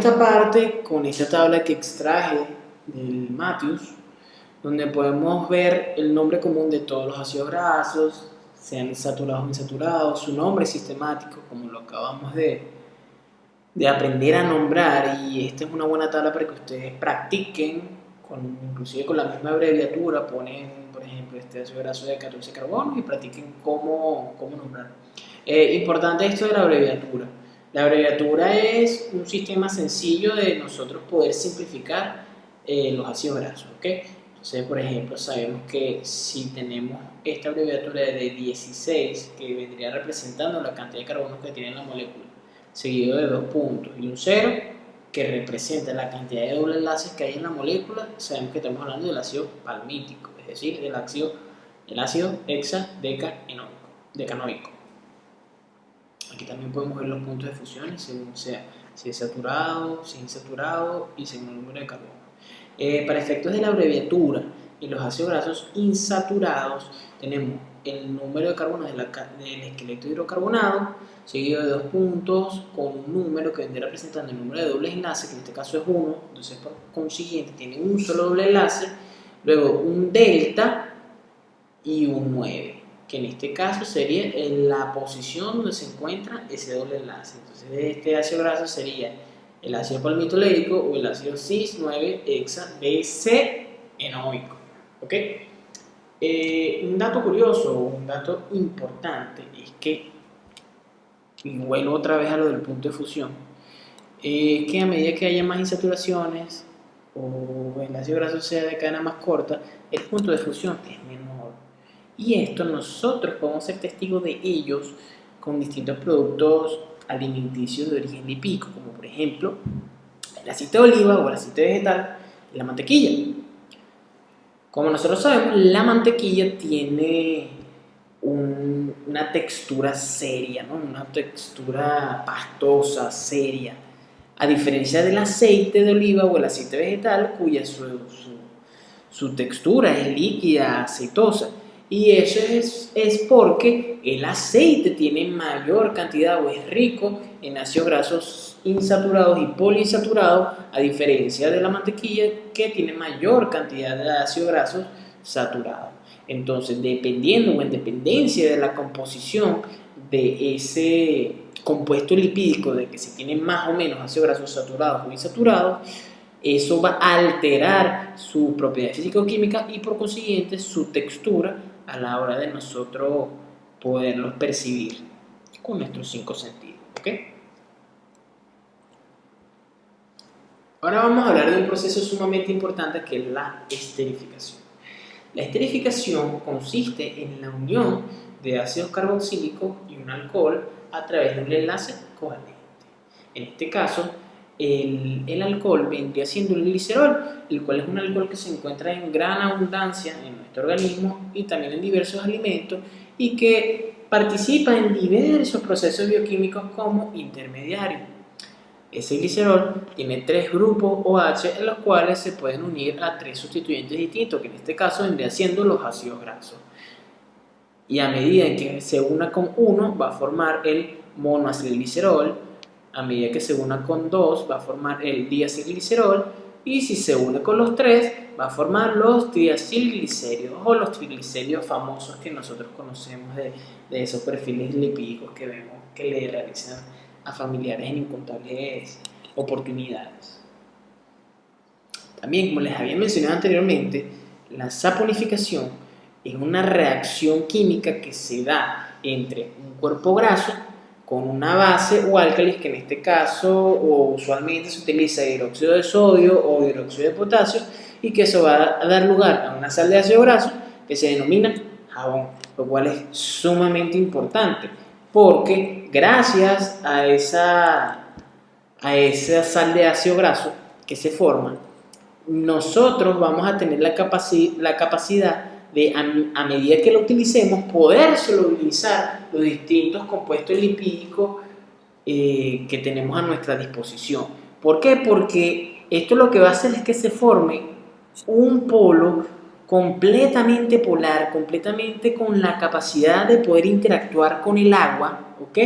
esta parte con esta tabla que extraje del Matthews, donde podemos ver el nombre común de todos los ácidos grasos, sean saturados o insaturados, su nombre sistemático, como lo acabamos de aprender a nombrar, y esta es una buena tabla para que ustedes practiquen, inclusive con la misma abreviatura, ponen, por ejemplo, este ácido graso de 14 carbonos y practiquen cómo nombrar. Importante esto de la abreviatura. La abreviatura es un sistema sencillo de nosotros poder simplificar los ácidos grasos, ¿ok? Entonces, por ejemplo, sabemos que si tenemos esta abreviatura de 16, que vendría representando la cantidad de carbonos que tiene la molécula, seguido de 2 puntos y un 0, que representa la cantidad de doble enlaces que hay en la molécula, sabemos que estamos hablando del ácido palmítico, es decir, del ácido hexadecanoico. Aquí también podemos ver los puntos de fusión según sea si es saturado, si es insaturado y según el número de carbono. Para efectos de la abreviatura y los ácidos grasos insaturados tenemos el número de carbonos del esqueleto hidrocarbonado seguido de 2 puntos con un número que vendrá representando el número de dobles enlaces, que en este caso es 1, entonces por consiguiente tiene un solo doble enlace, luego un delta y un 9, que en este caso sería en la posición donde se encuentra ese doble enlace. Entonces este ácido graso sería el ácido palmitoleico o el ácido cis-9-hexadecanoico, ¿ok? Un dato curioso, un dato importante es que, y vuelvo otra vez a lo del punto de fusión, que a medida que haya más insaturaciones o el ácido graso sea de cadena más corta, el punto de fusión es menor. Y esto nosotros podemos ser testigos de ellos con distintos productos alimenticios de origen lipídico, como por ejemplo el aceite de oliva o el aceite vegetal y la mantequilla. Como nosotros sabemos, la mantequilla tiene una textura seria, ¿no? Una textura pastosa, seria, a diferencia del aceite de oliva o el aceite vegetal, cuya su textura es líquida, aceitosa. Y eso es porque el aceite tiene mayor cantidad o es rico en ácidos grasos insaturados y poliinsaturados, a diferencia de la mantequilla que tiene mayor cantidad de ácidos grasos saturados. Entonces, dependiendo o en dependencia de la composición de ese compuesto lipídico, de que si tiene más o menos ácidos grasos saturados o insaturados, eso va a alterar su propiedad físico-química y por consiguiente su textura a la hora de nosotros poderlos percibir con nuestros 5 sentidos, ¿ok? Ahora vamos a hablar de un proceso sumamente importante que es la esterificación. La esterificación consiste en la unión de ácidos carboxílicos y un alcohol a través de un enlace covalente. En este caso, el alcohol vendría siendo el glicerol, el cual es un alcohol que se encuentra en gran abundancia en nuestro organismo y también en diversos alimentos y que participa en diversos procesos bioquímicos como intermediario. Ese glicerol tiene 3 grupos OH en los cuales se pueden unir a 3 sustituyentes distintos, que en este caso vendrían siendo los ácidos grasos. Y a medida que se una con uno va a formar el monoacilglicerol, a medida que se una con 2 va a formar el diacilglicerol y si se une con los 3 va a formar los triacilglicéridos o los triglicéridos famosos que nosotros conocemos de esos perfiles lipídicos que vemos que le realizan a familiares en incontables oportunidades. También, como les había mencionado anteriormente, la saponificación es una reacción química que se da entre un cuerpo graso con una base o álcalis, que en este caso o usualmente se utiliza hidróxido de sodio o hidróxido de potasio, y que eso va a dar lugar a una sal de ácido graso que se denomina jabón, lo cual es sumamente importante porque gracias a esa sal de ácido graso que se forma, nosotros vamos a tener la capacidad de, a medida que lo utilicemos, poder solubilizar los distintos compuestos lipídicos que tenemos a nuestra disposición. ¿Por qué? Porque esto lo que va a hacer es que se forme un polo completamente polar, completamente con la capacidad de poder interactuar con el agua, ¿ok?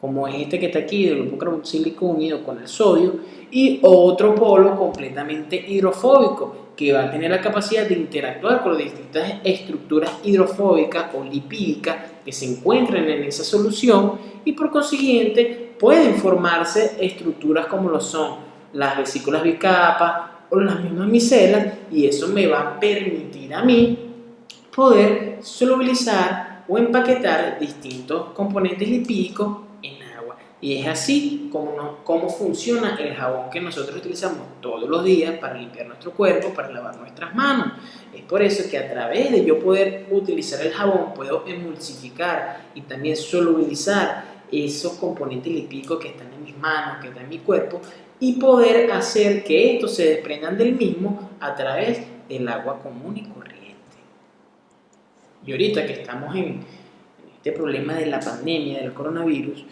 como es este que está aquí, del grupo carboxílico unido con el sodio, y otro polo completamente hidrofóbico, que va a tener la capacidad de interactuar con las distintas estructuras hidrofóbicas o lipídicas que se encuentran en esa solución, y por consiguiente pueden formarse estructuras como lo son las vesículas bicapas o las mismas micelas, y eso me va a permitir a mí poder solubilizar o empaquetar distintos componentes lipídicos en agua. Y es así como funciona el jabón que nosotros utilizamos todos los días para limpiar nuestro cuerpo, para lavar nuestras manos. Es por eso que a través de yo poder utilizar el jabón, puedo emulsificar y también solubilizar esos componentes lipídicos que están en mis manos, que están en mi cuerpo, y poder hacer que estos se desprendan del mismo a través del agua común y corriente. Y ahorita que estamos en este problema de la pandemia del coronavirus,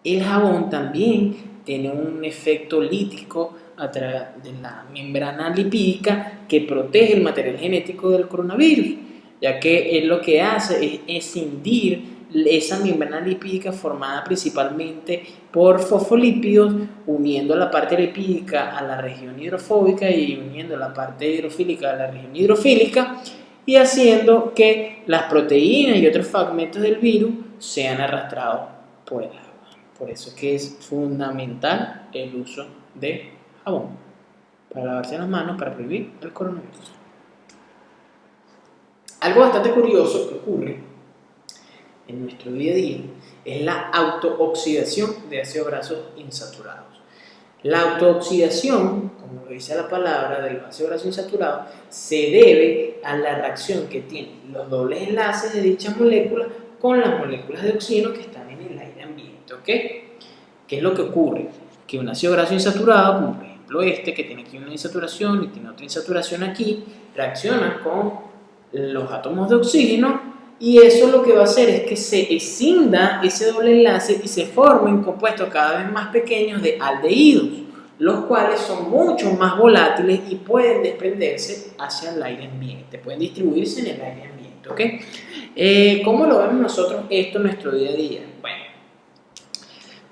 el jabón también tiene un efecto lítico a través de la membrana lipídica que protege el material genético del coronavirus, ya que él lo que hace es escindir esa membrana lipídica formada principalmente por fosfolípidos, uniendo la parte lipídica a la región hidrofóbica y uniendo la parte hidrofílica a la región hidrofílica, y haciendo que las proteínas y otros fragmentos del virus sean arrastrados por el agua. Por eso es que es fundamental el uso de jabón para lavarse las manos, para prevenir el coronavirus. Algo bastante curioso que ocurre en nuestro día a día es la autooxidación de ácidos grasos insaturados. La autooxidación, como lo dice la palabra, de los ácidos grasos insaturados, se debe a la reacción que tienen los dobles enlaces de dichas moléculas con las moléculas de oxígeno que están en el aire ambiente, ¿ok? ¿Qué es lo que ocurre? Que un ácido graso insaturado, como por ejemplo este, que tiene aquí una insaturación y tiene otra insaturación aquí, reacciona con los átomos de oxígeno, y eso lo que va a hacer es que se escinda ese doble enlace y se formen compuestos cada vez más pequeños de aldehídos, los cuales son mucho más volátiles y pueden desprenderse hacia el aire ambiente, pueden distribuirse en el aire ambiente, ¿ok? ¿Cómo lo vemos nosotros esto en nuestro día a día? Bueno,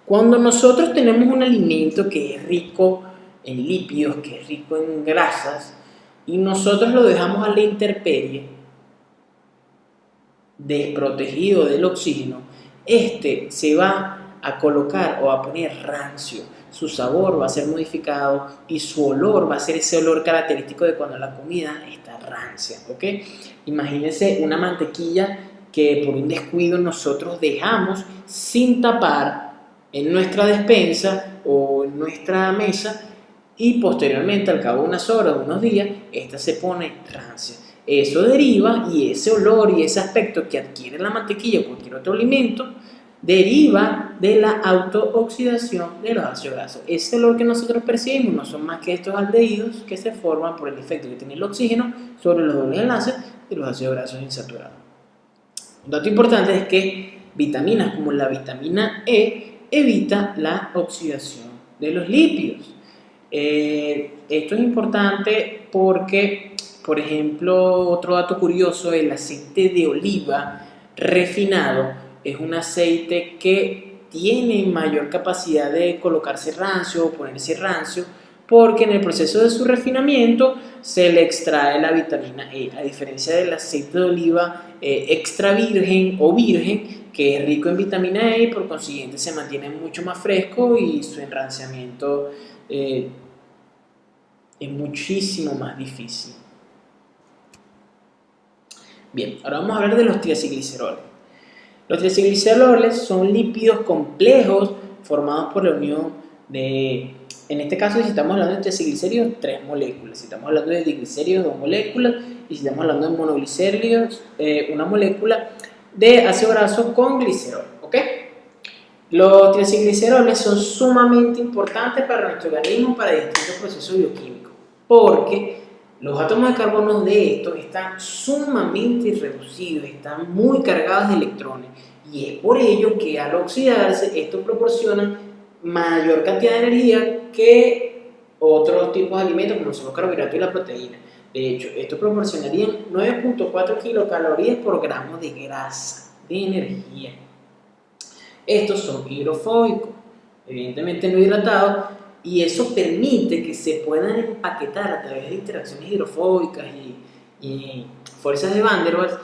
cuando nosotros tenemos un alimento que es rico en lípidos, que es rico en grasas, y nosotros lo dejamos a la intemperie, desprotegido del oxígeno, este se va a colocar o a poner rancio, su sabor va a ser modificado y su olor va a ser ese olor característico de cuando la comida está rancia, ¿ok? Imagínense una mantequilla que por un descuido nosotros dejamos sin tapar en nuestra despensa o en nuestra mesa, y posteriormente, al cabo de unas horas o unos días, esta se pone rancia. Eso deriva, y ese olor y ese aspecto que adquiere la mantequilla o cualquier otro alimento, deriva de la autooxidación de los ácidos grasos. Ese olor que nosotros percibimos no son más que estos aldehídos que se forman por el efecto que tiene el oxígeno sobre los dobles enlaces de los ácidos grasos insaturados. Un dato importante es que vitaminas como la vitamina E evita la oxidación de los lípidos. Esto es importante porque, por ejemplo, otro dato curioso, el aceite de oliva refinado es un aceite que tiene mayor capacidad de colocarse rancio o ponerse rancio, porque en el proceso de su refinamiento se le extrae la vitamina E, a diferencia del aceite de oliva extra virgen o virgen, que es rico en vitamina E y por consiguiente se mantiene mucho más fresco y su enranciamiento es muchísimo más difícil. Bien, ahora vamos a hablar de los triacilgliceroles. Los triacilgliceroles son lípidos complejos formados por la unión de, en este caso, si estamos hablando de triacilglicéridos, 3 moléculas. Si estamos hablando de diglicéridos, 2 moléculas. Y si estamos hablando de monoglicéridos, una molécula de ácido graso con glicerol, ¿ok? Los triacilgliceroles son sumamente importantes para nuestro organismo, para distintos procesos bioquímicos, porque los átomos de carbono de estos están sumamente reducidos, están muy cargados de electrones, y es por ello que al oxidarse estos proporcionan mayor cantidad de energía que otros tipos de alimentos como son los carbohidratos y la proteína. De hecho, estos proporcionarían 9.4 kilocalorías por gramo de grasa, de energía. Estos son hidrofóbicos, evidentemente no hidratados, y eso permite que se puedan empaquetar a través de interacciones hidrofóbicas y fuerzas de Van der Waals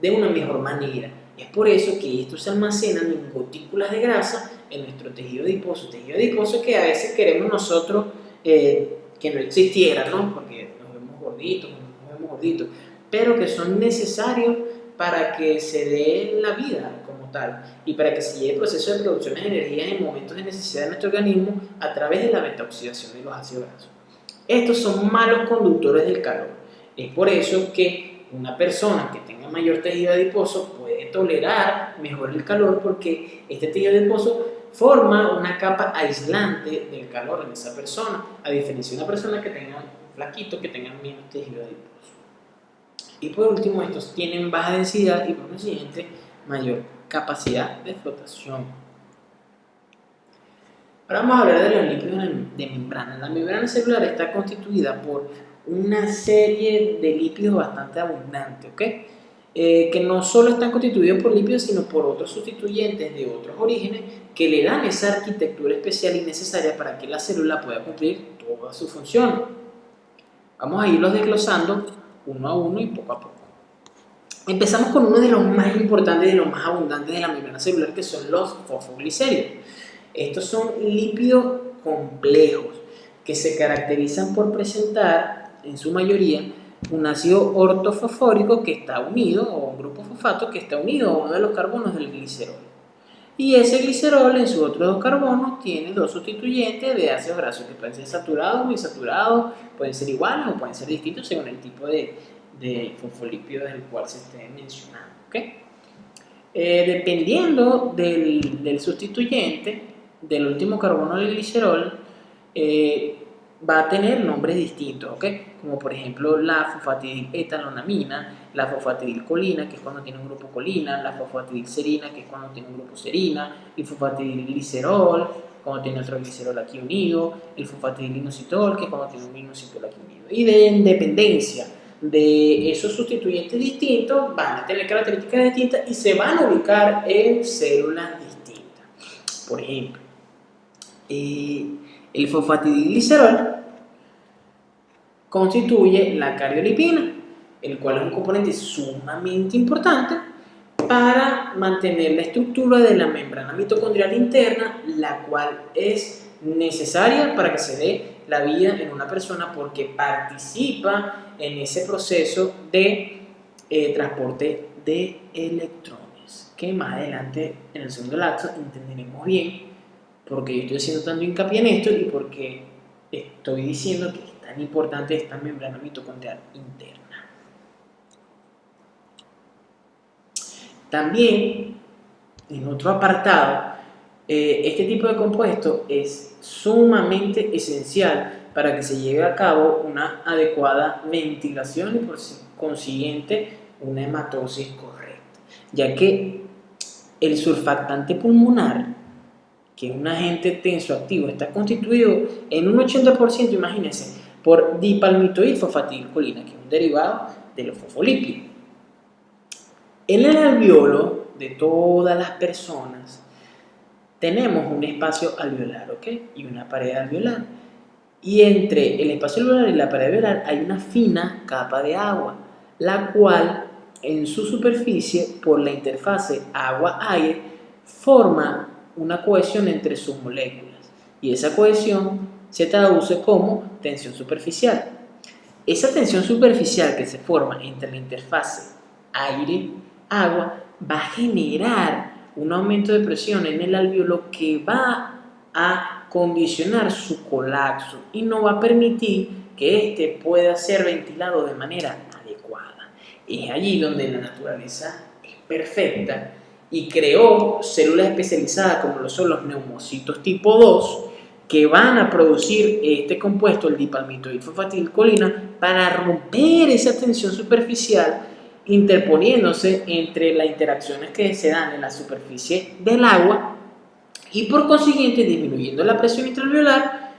de una mejor manera. Es por eso que estos se almacenan en gotículas de grasa en nuestro tejido adiposo que a veces queremos nosotros que no existiera, ¿no? Porque nos vemos gorditos, pero que son necesarios para que se dé la vida como tal y para que se lleve el proceso de producción de energía en momentos de necesidad de nuestro organismo a través de la beta-oxidación de los ácidos grasos. Estos son malos conductores del calor. Es por eso que una persona que tenga mayor tejido adiposo puede tolerar mejor el calor, porque este tejido adiposo forma una capa aislante del calor en esa persona, a diferencia de una persona que tenga un flaquito, que tenga menos tejido adiposo. Y por último, estos tienen baja densidad y por consiguiente mayor capacidad de flotación. Ahora vamos a hablar de los lípidos de membrana. La membrana celular está constituida por una serie de lípidos bastante abundantes, ¿ok? Que no solo están constituidos por lípidos, sino por otros sustituyentes de otros orígenes que le dan esa arquitectura especial y necesaria para que la célula pueda cumplir toda su función. Vamos a irlos desglosando uno a uno y poco a poco. Empezamos con uno de los más importantes y de los más abundantes de la membrana celular, que son los fosfoglicéridos. Estos son lípidos complejos que se caracterizan por presentar, en su mayoría, un ácido ortofosfórico que está unido, o un grupo fosfato que está unido a uno de los carbonos del glicerol. Y ese glicerol en sus otros dos carbonos tiene dos sustituyentes de ácidos grasos que pueden ser saturados o insaturados, pueden ser iguales o pueden ser distintos según el tipo de fosfolípido del cual se esté mencionando. ¿Okay? Dependiendo del sustituyente, del último carbono del glicerol, va a tener nombres distintos, ¿ok? Como por ejemplo la fosfatidilmetalonamina, la fosfatidilcolina, que es cuando tiene un grupo colina, la fosfatidilserina, que es cuando tiene un grupo serina, el fosfatidilglicerol, cuando tiene otro glicerol aquí unido, el fosfatidilinositol, que es cuando tiene un inositol aquí unido. Y de independencia de esos sustituyentes distintos, van a tener características distintas y se van a ubicar en células distintas. Por ejemplo, el fosfatidilglicerol constituye la cariolipina, el cual es un componente sumamente importante para mantener la estructura de la membrana mitocondrial interna, la cual es necesaria para que se dé la vida en una persona, porque participa en ese proceso de transporte de electrones, que más adelante en el segundo lapso entenderemos bien porque yo estoy haciendo tanto hincapié en esto y porque estoy diciendo que es tan importante esta membrana mitocondrial interna. También, en otro apartado, este tipo de compuesto es sumamente esencial para que se lleve a cabo una adecuada ventilación y por consiguiente una hematosis correcta, ya que el surfactante pulmonar, que es un agente tensoactivo, está constituido en un 80%, imagínense, por dipalmitoidfosfatidilcolina, que es un derivado de los fosfolípidos. En el alveolo de todas las personas tenemos un espacio alveolar, ¿ok? Y una pared alveolar. Y entre el espacio alveolar y la pared alveolar hay una fina capa de agua, la cual en su superficie, por la interfase agua-aire, forma una cohesión entre sus moléculas, y esa cohesión se traduce como tensión superficial. Esa tensión superficial que se forma entre la interfase aire-agua va a generar un aumento de presión en el alveolo que va a condicionar su colapso y no va a permitir que éste pueda ser ventilado de manera adecuada. Es allí donde la naturaleza es perfecta y creó células especializadas como lo son los neumocitos tipo 2, que van a producir este compuesto, el dipalmitoidfosfatidilcolina, para romper esa tensión superficial, interponiéndose entre las interacciones que se dan en la superficie del agua y por consiguiente disminuyendo la presión intraalveolar,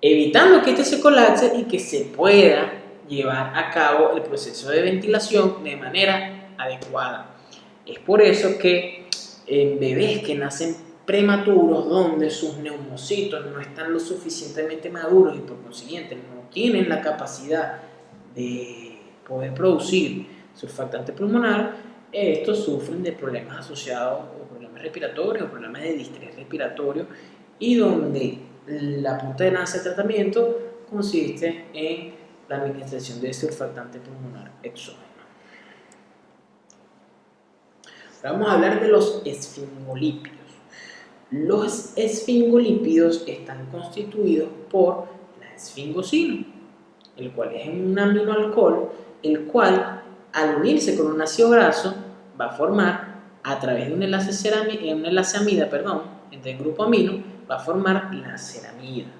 evitando que este se colapse y que se pueda llevar a cabo el proceso de ventilación de manera adecuada. Es por eso que en bebés que nacen prematuros donde sus neumocitos no están lo suficientemente maduros y por consiguiente no tienen la capacidad de poder producir surfactante pulmonar, estos sufren de problemas asociados o problemas respiratorios o problemas de distrés respiratorio, y donde la punta de lanza de tratamiento consiste en la administración de surfactante pulmonar exógeno. Ahora vamos a hablar de los esfingolípidos. Los esfingolípidos están constituidos por la esfingosina, el cual es un aminoalcohol, el cual al unirse con un ácido graso va a formar, a través de un enlace amida, entre el grupo amino, va a formar la ceramida.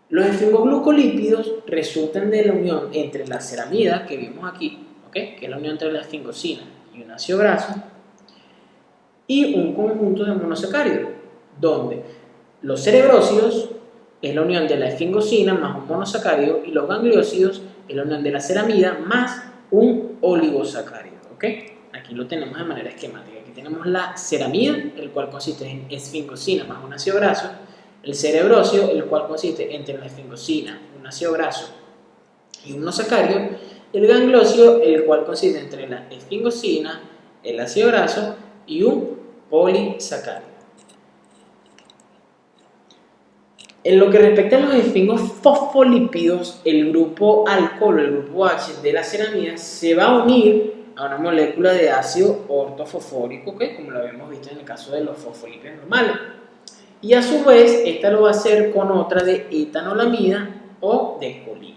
Los esfingoglucolípidos resultan de la unión entre la ceramida, que vimos aquí, que es la unión entre la esfingosina y un ácido graso, y un conjunto de monosacáridos, donde los cerebrósidos es la unión de la esfingosina más un monosacárido, y los gangliósidos es la unión de la ceramida más un oligosacárido. Aquí lo tenemos de manera esquemática. Aquí tenemos la ceramida, el cual consiste en esfingosina más un ácido graso, el cerebrósido, el cual consiste entre la esfingosina, un ácido graso y un monosacárido, el gangliósido, el cual consiste entre la esfingosina, el ácido graso y un polisacárido. En lo que respecta a los esfingofosfolípidos, el grupo alcohol, el grupo H de la ceramida, se va a unir a una molécula de ácido ortofosfórico, como lo habíamos visto en el caso de los fosfolípidos normales. Y a su vez, esta lo va a hacer con otra de etanolamida o de colina.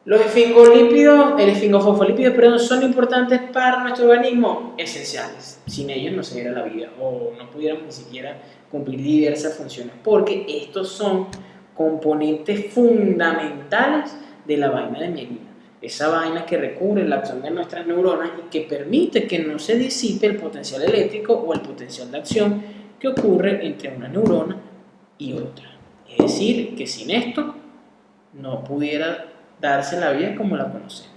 Los esfingofosfolípidos, son importantes para nuestro organismo, esenciales. Sin ellos no se diera la vida o no pudiéramos ni siquiera cumplir diversas funciones, porque estos son componentes fundamentales de la vaina de mielina. Esa vaina que recubre la acción de nuestras neuronas y que permite que no se disipe el potencial eléctrico o el potencial de acción que ocurre entre una neurona y otra. Es decir, que sin esto no pudiera darse la vida como la conocemos.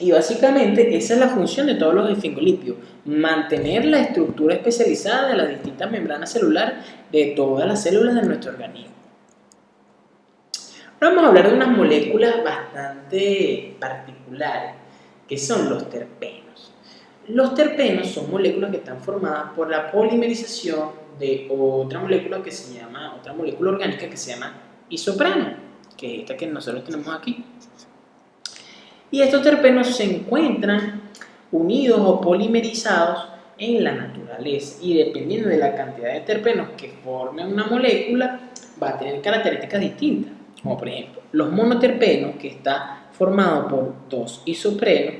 Y básicamente esa es la función de todos los esfingolípidos: mantener la estructura especializada de las distintas membranas celulares de todas las células de nuestro organismo. Ahora vamos a hablar de unas moléculas bastante particulares, que son los terpenos. Los terpenos son moléculas que están formadas por la polimerización de otra molécula orgánica que se llama isopreno, que es esta que nosotros tenemos aquí. Y estos terpenos se encuentran unidos o polimerizados en la naturaleza, y dependiendo de la cantidad de terpenos que formen una molécula, va a tener características distintas, como por ejemplo los monoterpenos, que está formado por 2 isoprenos.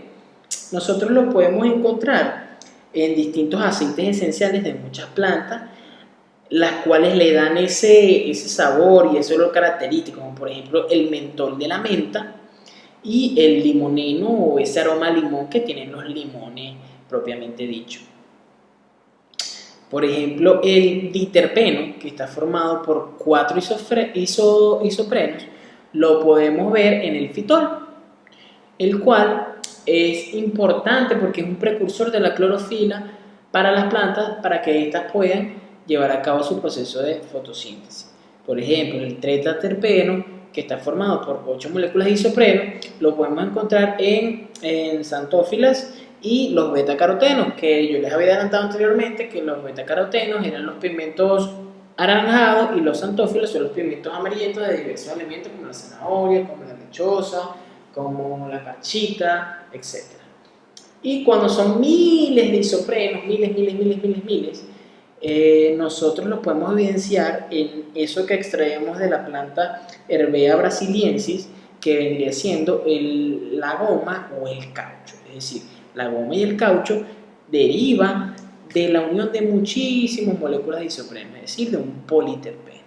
Nosotros lo podemos encontrar en distintos aceites esenciales de muchas plantas, las cuales le dan ese sabor y ese olor característico, como por ejemplo el mentol de la menta y el limoneno, o ese aroma a limón que tienen los limones propiamente dicho. Por ejemplo, el diterpeno, que está formado por 4 isoprenos, lo podemos ver en el fitol, el cual es importante porque es un precursor de la clorofila para las plantas, para que éstas puedan llevar a cabo su proceso de fotosíntesis. Por ejemplo, el tetraterpeno, que está formado por 8 moléculas de isopreno, lo podemos encontrar en xantófilas y los betacarotenos, que yo les había adelantado anteriormente que los betacarotenos eran los pigmentos anaranjados y los xantófilos son los pigmentos amarillentos de diversos alimentos como la zanahoria, como la lechosa, como la cachita, etc. Y cuando son miles de isoprenos, miles, nosotros lo podemos evidenciar en eso que extraemos de la planta Herbaea brasiliensis, que vendría siendo la goma o el caucho. Es decir, la goma y el caucho derivan de la unión de muchísimas moléculas de isopreno, es decir, de un politerpeno.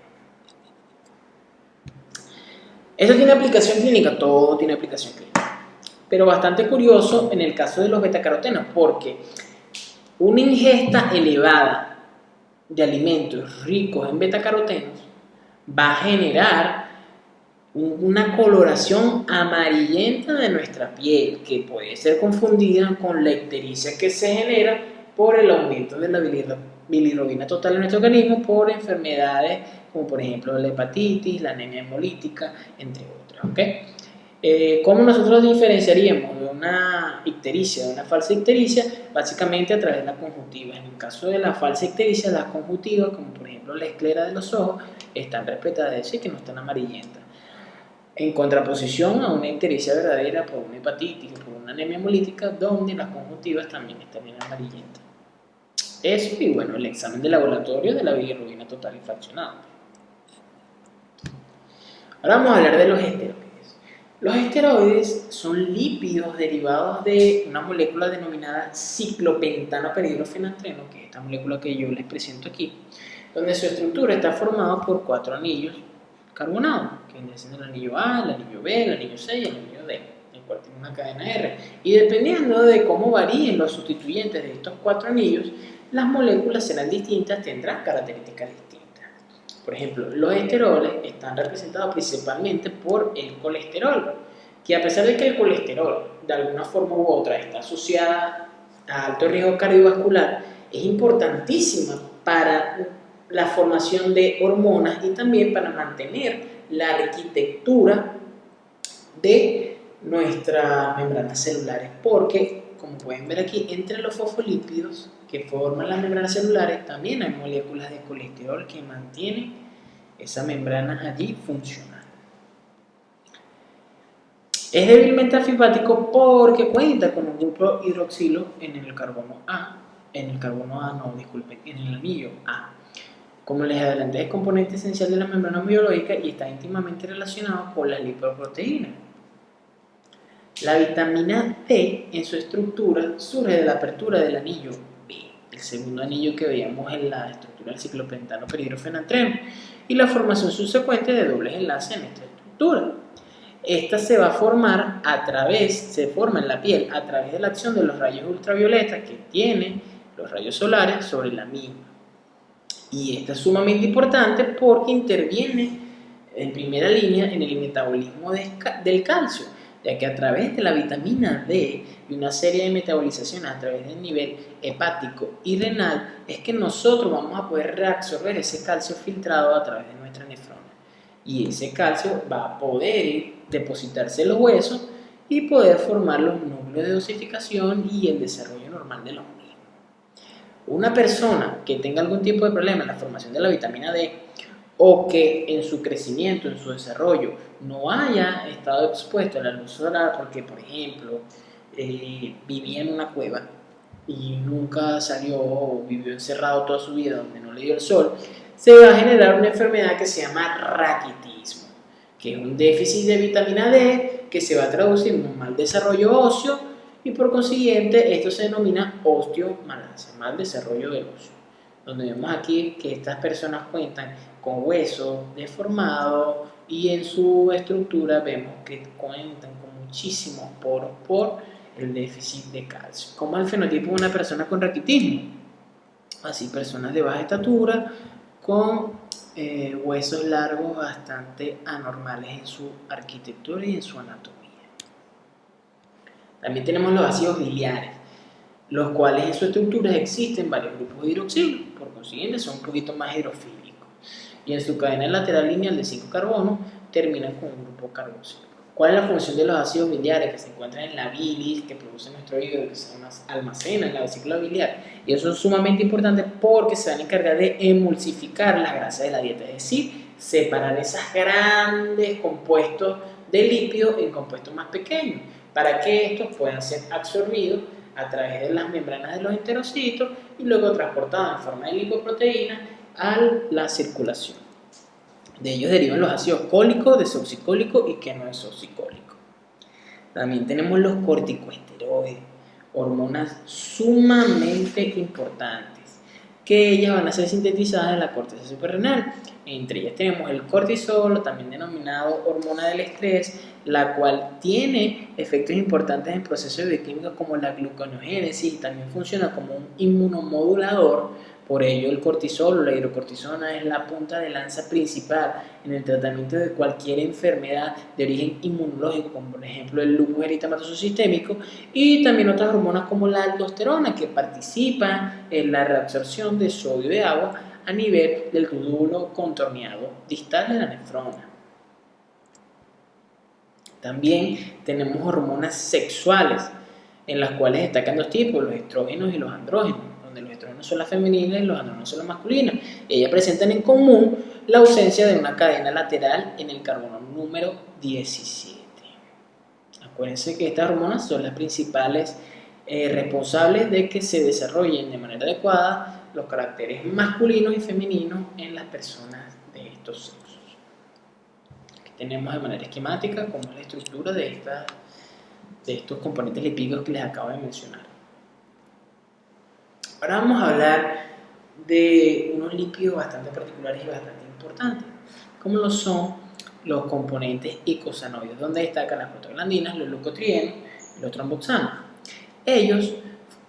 Eso tiene aplicación clínica, todo tiene aplicación clínica, pero bastante curioso en el caso de los betacarotenos, porque una ingesta elevada de alimentos ricos en betacarotenos va a generar una coloración amarillenta de nuestra piel, que puede ser confundida con la ictericia que se genera por el aumento de la bilirrubina total en nuestro organismo por enfermedades como por ejemplo la hepatitis, la anemia hemolítica, entre otras. ¿Okay? ¿Cómo nosotros diferenciaríamos de una ictericia de una falsa ictericia? Básicamente a través de la conjuntiva. En el caso de la falsa ictericia, las conjuntivas, como por ejemplo la esclera de los ojos, están repletas, es decir, que no están amarillentas. En contraposición a una ictericia verdadera por una hepatitis o por una anemia hemolítica, donde las conjuntivas también estarían amarillentas. Eso y bueno, el examen de laboratorio de la bilirrubina total y fraccionada. Ahora vamos a hablar de los esteroides. Los esteroides son lípidos derivados de una molécula denominada ciclopentano perhidrofenantreno, que es esta molécula que yo les presento aquí, donde su estructura está formada por 4 anillos carbonados, que viene siendo el anillo A, el anillo B, el anillo C y el anillo D, el cual tiene una cadena R. Y dependiendo de cómo varíen los sustituyentes de estos 4 anillos, las moléculas serán distintas, tendrán características distintas. Por ejemplo, los esteroles están representados principalmente por el colesterol, que a pesar de que el colesterol de alguna forma u otra está asociada a alto riesgo cardiovascular, es importantísima para la formación de hormonas y también para mantener la arquitectura de nuestras membranas celulares, porque como pueden ver aquí, entre los fosfolípidos que forman las membranas celulares también hay moléculas de colesterol que mantienen esa membrana allí funcionando. Es débilmente anfipático porque cuenta con un grupo hidroxilo en el carbono A, en el anillo A. Como les adelanté, es componente esencial de la membrana biológica y está íntimamente relacionado con las lipoproteínas. La vitamina D en su estructura surge de la apertura del anillo B, el segundo anillo que veíamos en la estructura del ciclopentano perhidrofenantreno, y la formación subsecuente de dobles enlaces en esta estructura. Esta se va a formar se forma en la piel a través de la acción de los rayos ultravioletas que tienen los rayos solares sobre la misma. Y esta es sumamente importante porque interviene en primera línea en el metabolismo del calcio, ya que a través de la vitamina D y una serie de metabolizaciones a través del nivel hepático y renal es que nosotros vamos a poder reabsorber ese calcio filtrado a través de nuestra nefrona. Y ese calcio va a poder depositarse en los huesos y poder formar los núcleos de dosificación y el desarrollo normal de los mismos. Una persona que tenga algún tipo de problema en la formación de la vitamina D o que en su crecimiento, en su desarrollo, no haya estado expuesto a la luz solar porque, por ejemplo, vivía en una cueva y nunca salió o vivió encerrado toda su vida donde no le dio el sol, se va a generar una enfermedad que se llama raquitismo, que es un déficit de vitamina D que se va a traducir en un mal desarrollo óseo y por consiguiente esto se denomina osteomalacia, mal desarrollo del óseo, donde vemos aquí que estas personas cuentan con huesos deformados y en su estructura vemos que cuentan con muchísimos poros por el déficit de calcio. Como el fenotipo de una persona con raquitismo, así personas de baja estatura con huesos largos bastante anormales en su arquitectura y en su anatomía. También tenemos los ácidos biliares, los cuales en su estructura existen varios grupos de hidroxilo, por consiguiente son un poquito más hidrofílicos. Y en su cadena lateral lineal de 5 carbonos terminan con un grupo carboxílico. ¿Cuál es la función de los ácidos biliares que se encuentran en la bilis, que produce nuestro hígado, que se almacena en la vesícula biliar? Y eso es sumamente importante porque se van a encargar de emulsificar las grasas de la dieta, es decir, separar esos grandes compuestos de lípidos en compuestos más pequeños, para que estos puedan ser absorbidos a través de las membranas de los enterocitos y luego transportados en forma de lipoproteínas a la circulación. De ellos derivan los ácidos cólicos, desoxicólicos y quenodesoxicólicos. También tenemos los corticosteroides, hormonas sumamente importantes, que ellas van a ser sintetizadas en la corteza suprarrenal. Entre ellas tenemos el cortisol, también denominado hormona del estrés, la cual tiene efectos importantes en procesos bioquímicos como la gluconeogénesis y también funciona como un inmunomodulador Por ello, el cortisol o la hidrocortisona es la punta de lanza principal en el tratamiento de cualquier enfermedad de origen inmunológico, como por ejemplo el lupus eritematoso sistémico, y también otras hormonas como la aldosterona, que participan en la reabsorción de sodio de agua a nivel del túbulo contorneado distal de la nefrona. También tenemos hormonas sexuales, en las cuales destacan dos tipos, los estrógenos y los andrógenos, donde los estrógenos son las femeninas y los andrógenos son las masculinas. Ellas presentan en común la ausencia de una cadena lateral en el carbono número 17. Acuérdense que estas hormonas son las principales responsables de que se desarrollen de manera adecuada los caracteres masculinos y femeninos en las personas de estos sexos. Aquí tenemos de manera esquemática cómo es la estructura de estos componentes lipídicos que les acabo de mencionar. Ahora vamos a hablar de unos lípidos bastante particulares y bastante importantes, como lo son los componentes icosanoides, donde destacan las prostaglandinas, los leucotrienos y los tromboxanos. Ellos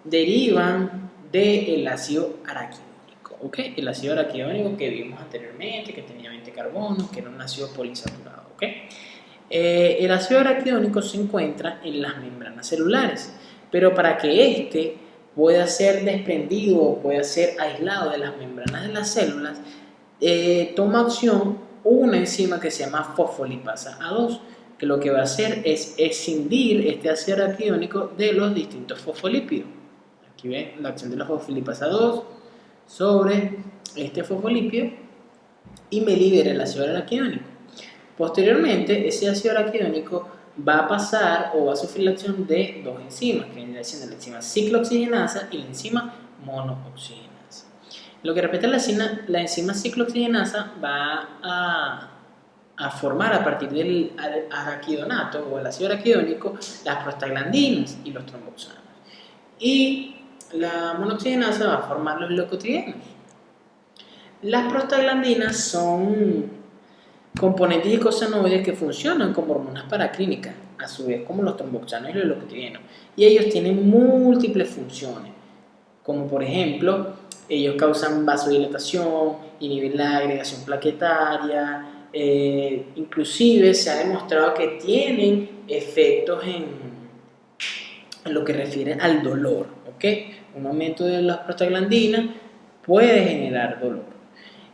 derivan del ácido araquidónico, ¿ok? El ácido araquidónico que vimos anteriormente, que tenía 20 carbonos, que era un ácido poliinsaturado, ¿ok? El ácido araquidónico se encuentra en las membranas celulares, pero para que éste pueda ser desprendido o pueda ser aislado de las membranas de las células, toma acción una enzima que se llama fosfolipasa A2, que lo que va a hacer es escindir este ácido araquidónico de los distintos fosfolípidos. Aquí ven la acción de la fosfolipasa 2 sobre este fosfolípido y me libera el ácido araquidónico. Posteriormente, ese ácido araquidónico va a pasar o va a sufrir la acción de dos enzimas, que viene siendo la enzima ciclooxigenasa y la enzima monooxigenasa. Lo que respecta a la enzima ciclooxigenasa va a formar a partir del araquidonato o el ácido araquidónico las prostaglandinas y los tromboxanos. Y la monooxigenasa va a formar los leucotrienos. Las prostaglandinas son componentes icosanoides que funcionan como hormonas paraclínicas, a su vez como los tromboxanos y los leucotrienos. Y ellos tienen múltiples funciones, como por ejemplo, ellos causan vasodilatación, inhiben la agregación plaquetaria, inclusive se ha demostrado que tienen efectos en lo que refiere al dolor, ¿ok? Un aumento de las prostaglandinas puede generar dolor.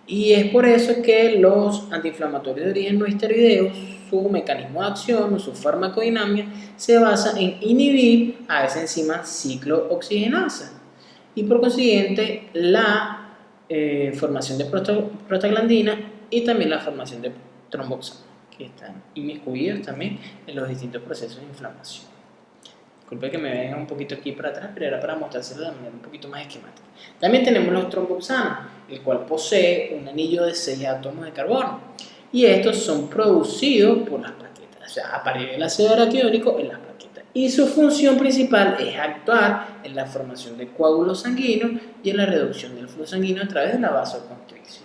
Y es por eso que los antiinflamatorios de origen no esteroideo, su mecanismo de acción o su farmacodinámica se basa en inhibir a esa enzima ciclooxigenasa y por consiguiente la formación de prostaglandina y también la formación de tromboxano, que están inmiscuidos también en los distintos procesos de inflamación. Disculpe que me venga un poquito aquí para atrás, pero era para mostrárselo de manera un poquito más esquemática. También tenemos los tromboxanos, el cual posee un anillo de 6 átomos de carbono. Y estos son producidos por las plaquetas, o sea, a partir del ácido araquidónico en las plaquetas. Y su función principal es actuar en la formación de coágulos sanguíneos y en la reducción del flujo sanguíneo a través de la vasoconstricción.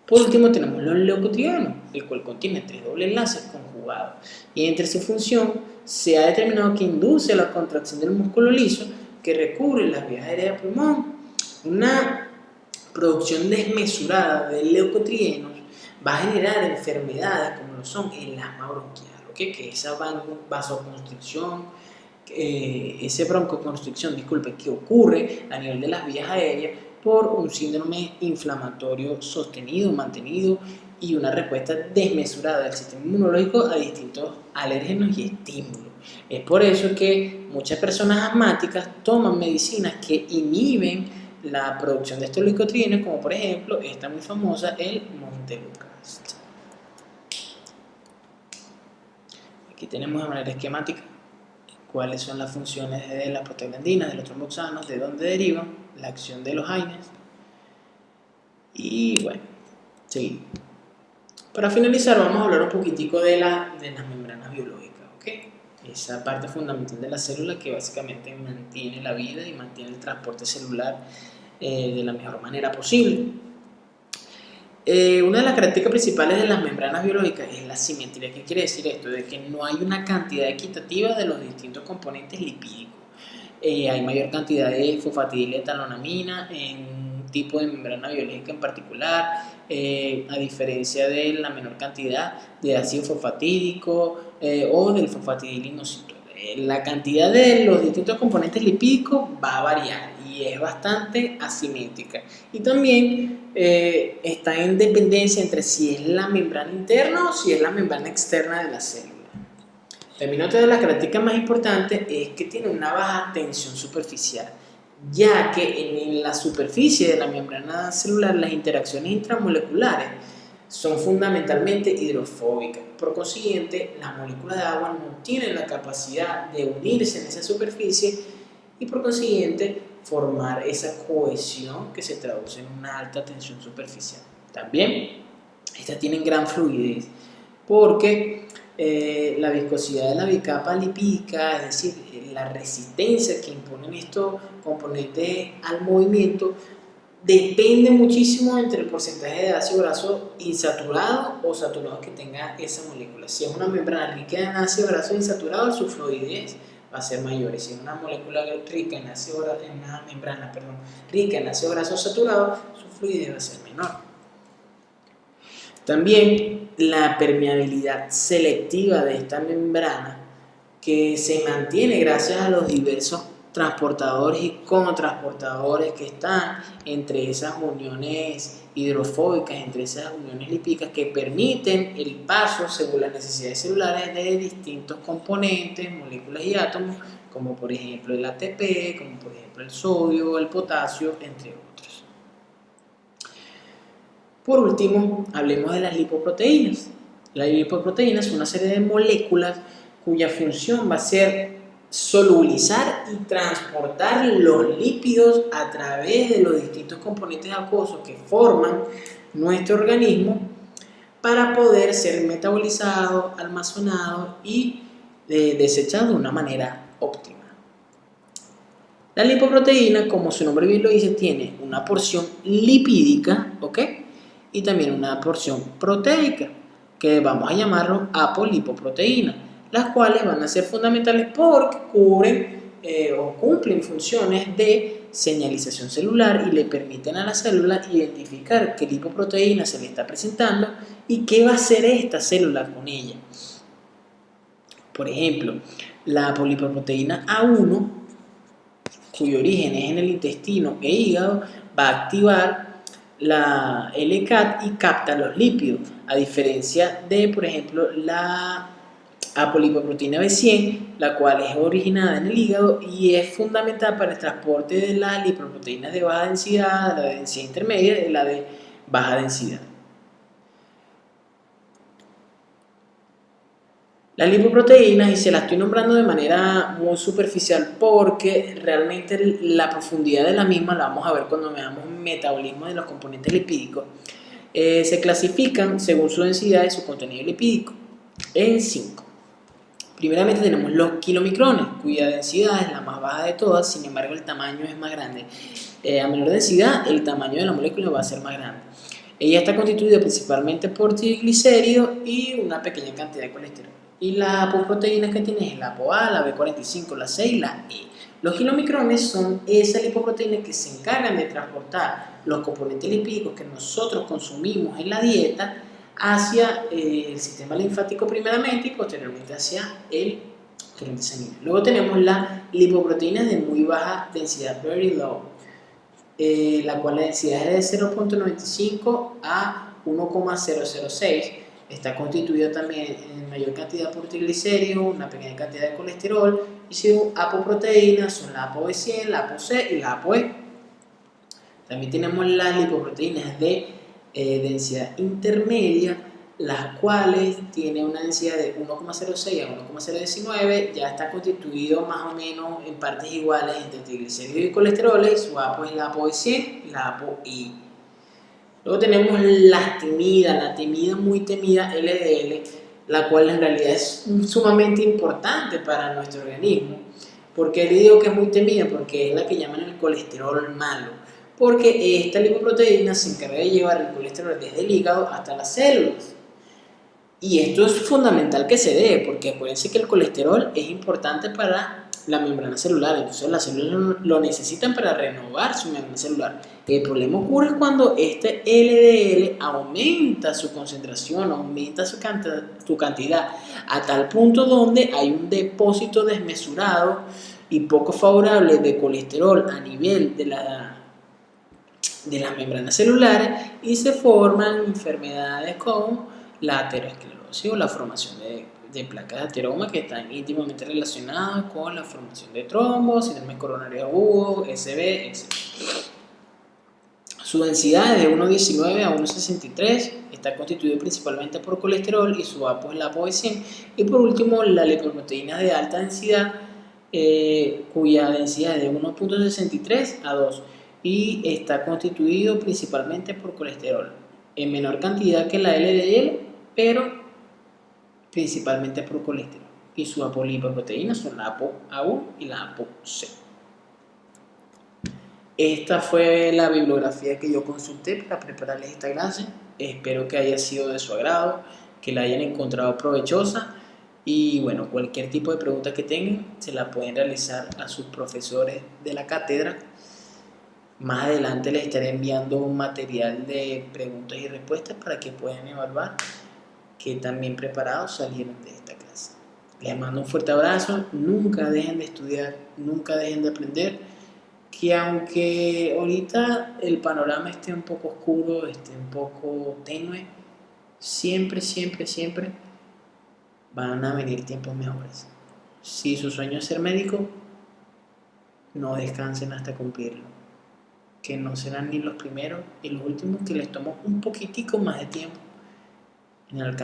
Por último tenemos los leucotrienos, el cual contiene 3 dobles enlaces conjugados. Y entre su función se ha determinado que induce la contracción del músculo liso que recubre las vías aéreas del pulmón. Una producción desmesurada de leucotrienos va a generar enfermedades como lo son el asma bronquial, ¿okay? Que esa vasoconstricción, esa broncoconstricción, que ocurre a nivel de las vías aéreas por un síndrome inflamatorio sostenido, mantenido y una respuesta desmesurada del sistema inmunológico a distintos alérgenos y estímulos. Es por eso que muchas personas asmáticas toman medicinas que inhiben la producción de estos leucotrienos, como por ejemplo esta muy famosa, el montelukast. Aquí tenemos de manera esquemática cuáles son las funciones de las prostaglandinas, de los tromboxanos, de dónde derivan, la acción de los AINES. Y bueno, seguimos. Para finalizar vamos a hablar un poquitico de las membranas biológicas, ¿ok? Esa parte fundamental de la célula que básicamente mantiene la vida y mantiene el transporte celular de la mejor manera posible. Una de las características principales de las membranas biológicas es la simetría. ¿Qué quiere decir esto? De que no hay una cantidad equitativa de los distintos componentes lipídicos. hay mayor cantidad de fosfatidilietalonamina en un tipo de membrana biológica en particular, a diferencia de la menor cantidad de ácido fosfatídico o del fosfatidilinositol. La cantidad de los distintos componentes lipídicos va a variar y es bastante asimétrica. Y también está en dependencia entre si es la membrana interna o si es la membrana externa de la célula. También otra de las características más importantes es que tiene una baja tensión superficial, ya que en la superficie de la membrana celular las interacciones intramoleculares son fundamentalmente hidrofóbicas. Por consiguiente, las moléculas de agua no tienen la capacidad de unirse en esa superficie y por consiguiente formar esa cohesión que se traduce en una alta tensión superficial. También, estas tienen gran fluidez porque la viscosidad de la bicapa lipídica, es decir, la resistencia que imponen estos componentes al movimiento, depende muchísimo entre el porcentaje de ácido graso insaturado o saturado que tenga esa molécula. Si es una membrana rica en ácido graso insaturado, su fluidez va a ser mayor. Y si es una molécula rica en una membrana rica en ácido graso saturado, su fluidez va a ser menor. También la permeabilidad selectiva de esta membrana, que se mantiene gracias a los diversos transportadores y cotransportadores que están entre esas uniones hidrofóbicas, entre esas uniones lipídicas que permiten el paso según las necesidades celulares de distintos componentes, moléculas y átomos, como por ejemplo el ATP, como por ejemplo el sodio, el potasio, entre otros. Por último, hablemos de las lipoproteínas. Las lipoproteínas son una serie de moléculas cuya función va a ser solubilizar y transportar los lípidos a través de los distintos componentes acuosos que forman nuestro organismo para poder ser metabolizados, almacenados y desechados de una manera óptima. La lipoproteína, como su nombre bien lo dice, tiene una porción lipídica, ¿ok? Y también una porción proteica, que vamos a llamarlo apolipoproteína, las cuales van a ser fundamentales porque cubren o cumplen funciones de señalización celular y le permiten a la célula identificar qué lipoproteína se le está presentando y qué va a hacer esta célula con ella. Por ejemplo, la apolipoproteína A1, cuyo origen es en el intestino e hígado, va a activar la LCAT y capta los lípidos, a diferencia de, por ejemplo, la apolipoproteína B100, la cual es originada en el hígado y es fundamental para el transporte de las lipoproteínas de baja densidad, la de densidad intermedia y la de baja densidad. Las lipoproteínas, y se las estoy nombrando de manera muy superficial porque realmente la profundidad de la misma la vamos a ver cuando veamos metabolismo de los componentes lipídicos, se clasifican según su densidad y su contenido lipídico en 5. Primeramente tenemos los kilomicrones, cuya densidad es la más baja de todas, sin embargo el tamaño es más grande. A menor densidad, el tamaño de la molécula va a ser más grande. Ella está constituida principalmente por triglicéridos y una pequeña cantidad de colesterol. Y las apoproteínas que tiene es la ApoA, la B45, la C y la E. Los kilomicrones son esas lipoproteínas que se encargan de transportar los componentes lipídicos que nosotros consumimos en la dieta hacia el sistema linfático primeramente y posteriormente hacia el torrente sanguíneo. Luego tenemos las lipoproteínas de muy baja densidad, very low, la cual la densidad es de 0.95 a 1,006. Está constituida también en mayor cantidad por triglicéridos, una pequeña cantidad de colesterol, y su apoproteínas son la ApoB100, la ApoC y la ApoE. También tenemos las lipoproteínas de densidad intermedia, las cuales tienen una densidad de 1,06 a 1,019, ya está constituido más o menos en partes iguales entre triglicéridos y colesteroles. Su APO es la ApoB100 y la ApoI. Luego tenemos la temida, muy temida LDL, la cual en realidad es sumamente importante para nuestro organismo. ¿Por qué le digo que es muy temida? Porque es la que llaman el colesterol malo, porque esta lipoproteína se encarga de llevar el colesterol desde el hígado hasta las células. Y esto es fundamental que se dé, porque acuérdense que el colesterol es importante para la membrana celular, entonces las células lo necesitan para renovar su membrana celular. El problema ocurre cuando este LDL aumenta su concentración, aumenta su cantidad, a tal punto donde hay un depósito desmesurado y poco favorable de colesterol a nivel de las membranas celulares y se forman enfermedades como la aterosclerosis o la formación de placas de ateroma que están íntimamente relacionadas con la formación de trombos, síndrome coronario agudo, SB, etc. Su densidad es de 1,19 a 1,63, está constituido principalmente por colesterol y su APO es la APO de 100. Y por último, la lipoproteína de alta densidad, cuya densidad es de 1,63 a 2 y está constituido principalmente por colesterol, en menor cantidad que la LDL, pero principalmente por colesterol. Y su apolipoproteínas son la ApoA1 y la ApoC. Esta fue la bibliografía que yo consulté para prepararles esta clase. Espero que haya sido de su agrado, que la hayan encontrado provechosa. Y bueno, cualquier tipo de pregunta que tengan, se la pueden realizar a sus profesores de la cátedra. Más adelante les estaré enviando un material de preguntas y respuestas para que puedan evaluar qué tan bien preparados salieron de esta clase. Les mando un fuerte abrazo. Nunca dejen de estudiar, nunca dejen de aprender. Que aunque ahorita el panorama esté un poco oscuro, esté un poco tenue, siempre, siempre, siempre van a venir tiempos mejores. Si su sueño es ser médico, no descansen hasta cumplirlo, que no serán ni los primeros ni los últimos, que les tomó un poquitico más de tiempo en alcanzar.